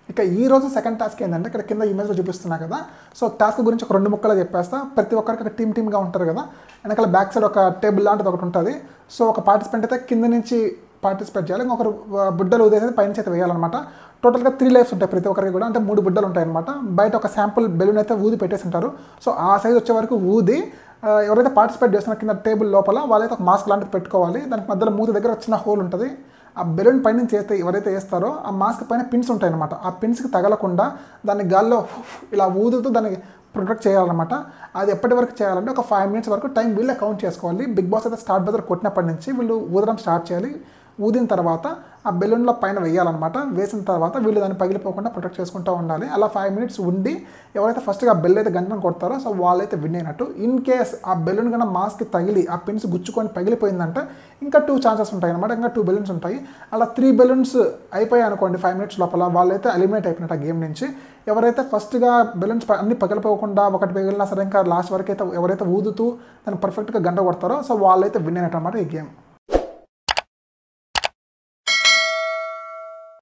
ఇక ఈ రోజు సెకండ్ టాస్క్ ఏంటంటే ఇక్కడ కింద ఇమేజ్లో చూపిస్తున్నా కదా. సో టాస్క్ గురించి ఒక 2 ముక్కలు చెప్పేస్తా. ప్రతి ఒక్కరికి ఒక టీమ్గా ఉంటారు కదా, వెనకాల బ్యాక్ సైడ్ ఒక టేబుల్ లాంటిది ఒకటి ఉంటుంది. సో ఒక పార్టిసిపెంట్ అయితే కింద నుంచి పార్టిసిపేట్ చేయాలి, ఇంకొకరు బుడ్డలు ఉదేసి పైనుంచి అయితే వేయాలన్నమాట. టోటల్గా 3 లైఫ్స్ ఉంటాయి ప్రతి ఒక్కరికి కూడా, అంటే 3 బుడ్డలు ఉంటాయి అనమాట. బయట ఒక శాంపుల్ బెలూన్ అయితే ఊది పెట్టేసి ఉంటారు. సో ఆ సైజ్ వచ్చే వరకు ఊది ఎవరైతే పార్టిసిపేట్ చేస్తున్న కింద టేబుల్ లోపల వాళ్ళైతే ఒక మాస్క్ లాంటిది పెట్టుకోవాలి. దానికి మధ్యలో మూతి దగ్గర చిన్న హోల్ ఉంటుంది. ఆ బెలూన్ పైన నుంచి ఎవరైతే వేస్తారో ఆ మాస్క్ పైన పిన్స్ ఉంటాయి అనమాట. ఆ పిన్స్కి తగలకుండా దాన్ని గాల్లో ఇలా ఊదుతూ దాన్ని ప్రొటెక్ట్ చేయాలన్నమాట. అది ఎప్పటి వరకు చేయాలంటే ఒక 5 మినిట్స్ వరకు టైం వీళ్ళే కౌంట్ చేసుకోవాలి. బిగ్ బాస్ అయితే స్టార్ట్ బజర్ కొట్టినప్పటి నుంచి వీళ్ళు ఊదడం స్టార్ట్ చేయాలి. ఊదిన తర్వాత ఆ బెలూన్లో పైన వేయాలన్నమాట. వేసిన తర్వాత వీళ్ళు దాన్ని పగిలిపోకుండా ప్రొటెక్ట్ చేసుకుంటూ ఉండాలి. అలా 5 మినిట్స్ ఉండి ఎవరైతే ఫస్ట్గా ఆ బెల్ అయితే గంటను కొడతారో సో వాళ్ళైతే విన్ అయినట్టు. ఇన్ కేస్ ఆ బెలూన్ కన్నా మాస్క్ తగిలి ఆ పిన్స్ గుచ్చుకొని పగిలిపోయిందంటే ఇంకా 2 ఛాన్సెస్ ఉంటాయి అనమాట. ఇంకా 2 బెలూన్స్ ఉంటాయి. అలా 3 బెలూన్స్ అయిపోయాయి అనుకోండి 5 మినిట్స్ లోపల, వాళ్ళైతే ఎలిమినేట్ అయిపోయినట్టు ఆ గేమ్ నుంచి. ఎవరైతే ఫస్ట్గా బెలూన్స్ అన్ని పగిలిపోకుండా ఒకటి పగిలినా సరే ఇంకా లాస్ట్ వరకు అయితే ఎవరైతే ఊదుతూ దాన్ని పర్ఫెక్ట్గా గంట కొడతారో సో వాళ్ళైతే విన్ అయినట్టు అనమాట ఈ గేమ్.